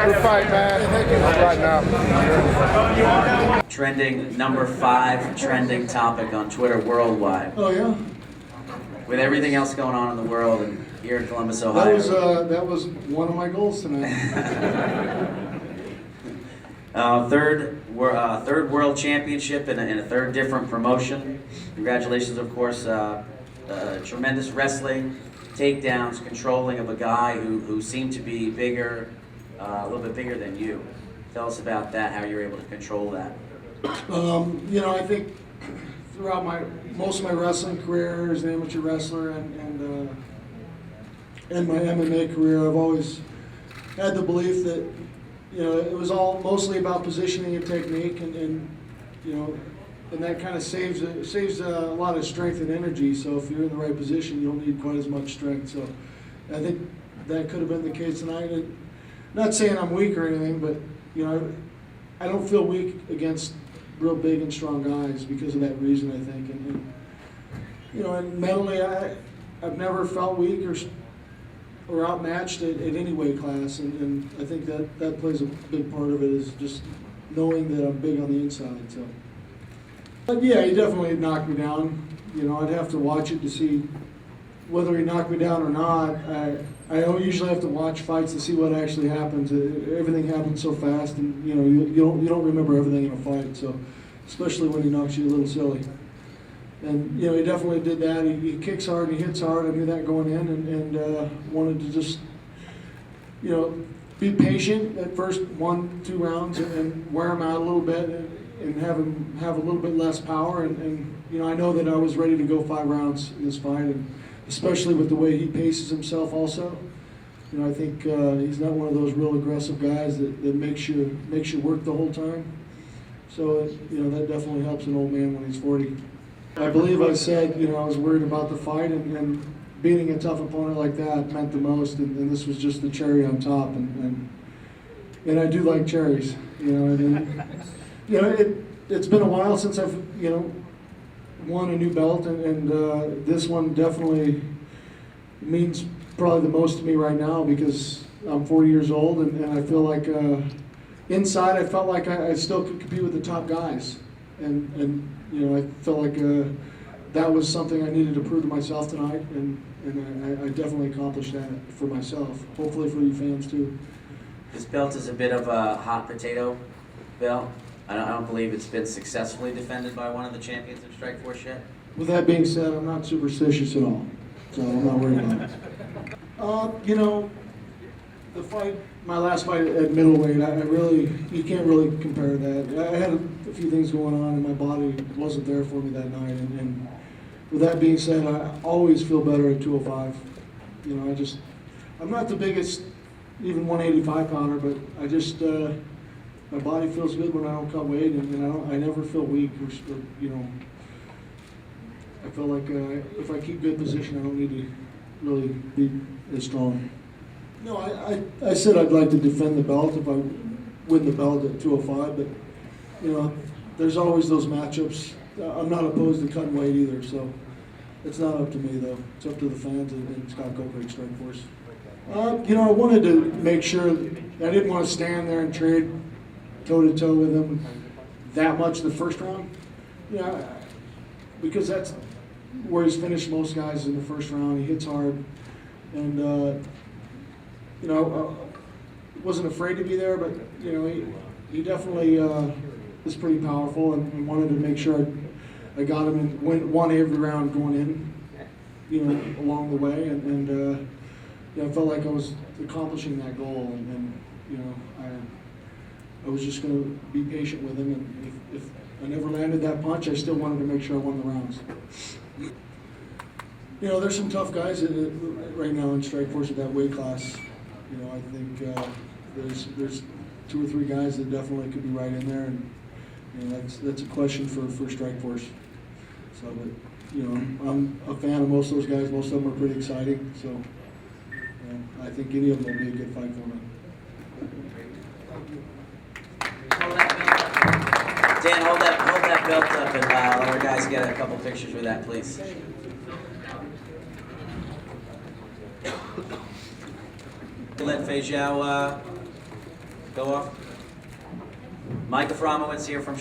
Good fight, man. Right now. Trending number 5 trending topic on Twitter worldwide. Oh yeah. With everything else going on in the world and here in Columbus, Ohio. That was one of my goals tonight. Third world championship in a third different promotion. Congratulations, of course. Tremendous wrestling, takedowns, controlling of a guy who seemed to be bigger, a little bit bigger than you. Tell us about that, how you're able to control that. You know, I think throughout most of my wrestling career as an amateur wrestler and my MMA career, I've always had the belief that, you know, it was all mostly about positioning and technique, and you know, and that kind of saves a lot of strength and energy. So if you're in the right position, you don't need quite as much strength. So I think that could have been the case tonight. And not saying I'm weak or anything, but you know, I don't feel weak against real big and strong guys because of that reason, I think. And you know, and mentally, I've never felt weak or outmatched at any weight class, and I think that plays a big part of it, is just knowing that I'm big on the inside. So, but yeah, he definitely knocked me down. You know, I'd have to watch it to see whether he knocked me down or not. I usually have to watch fights to see what actually happens. Everything happens so fast, and you know, you don't remember everything in a fight. So, especially when he knocks you a little silly. And you know, he definitely did that. He kicks hard and he hits hard. I knew that going in, and wanted to just, you know, be patient at first 1-2 rounds and wear him out a little bit, and have him have a little bit less power. And you know, I know that I was ready to go 5 rounds in this fight, and especially with the way he paces himself. Also, you know, I think he's not one of those real aggressive guys that makes you work the whole time. So you know, that definitely helps an old man when he's 40. I believe I said, you know, I was worried about the fight, and beating a tough opponent like that meant the most, and this was just the cherry on top, and I do like cherries, you know, and you know, it's been a while since I've, you know, won a new belt, and this one definitely means probably the most to me right now, because I'm 40 years old, and I feel like inside I felt like I still could compete with the top guys, and you know, I felt like that was something I needed to prove to myself tonight, and I definitely accomplished that for myself. Hopefully for you fans too. This belt is a bit of a hot potato belt. I don't believe it's been successfully defended by one of the champions of Strikeforce yet. With that being said, I'm not superstitious at all, so I'm not worried about it. You know, the fight, my last fight at middleweight, you can't really compare that. I had a few things going on, and my body wasn't there for me that night. And with that being said, I always feel better at 205. You know, I'm not the biggest, even 185 pounder, but I just, my body feels good when I don't cut weight, and I never feel weak or, you know, I feel like if I keep good position, I don't need to really be as strong. No, I said I'd like to defend the belt if I win the belt at 205, but you know, there's always those matchups. I'm not opposed to cutting weight either, so it's not up to me though. It's up to the fans and Scott Coker at Strikeforce. You know, I wanted to make sure I didn't want to stand there and trade toe-to-toe with him that much the first round. You know, because that's where he's finished most guys in the first round. He hits hard, and you know, wasn't afraid to be there, but you know, he definitely is pretty powerful, and wanted to make sure I got him and won every round going in, you know, along the way, and you know, I felt like I was accomplishing that goal, and you know, I was just going to be patient with him, and if I never landed that punch, I still wanted to make sure I won the rounds. You know, there's some tough guys right now in Strikeforce at that weight class. You know, I think there's 2 or 3 guys that definitely could be right in there, and you know, that's a question for Strikeforce. So, but you know, I'm a fan of most of those guys. Most of them are pretty exciting. So, you know, I think any of them will be a good fight for me. Dan, hold that belt up, and let our guys get a couple pictures with that, please. Let Feijao Go off. Micah Fromowitz here from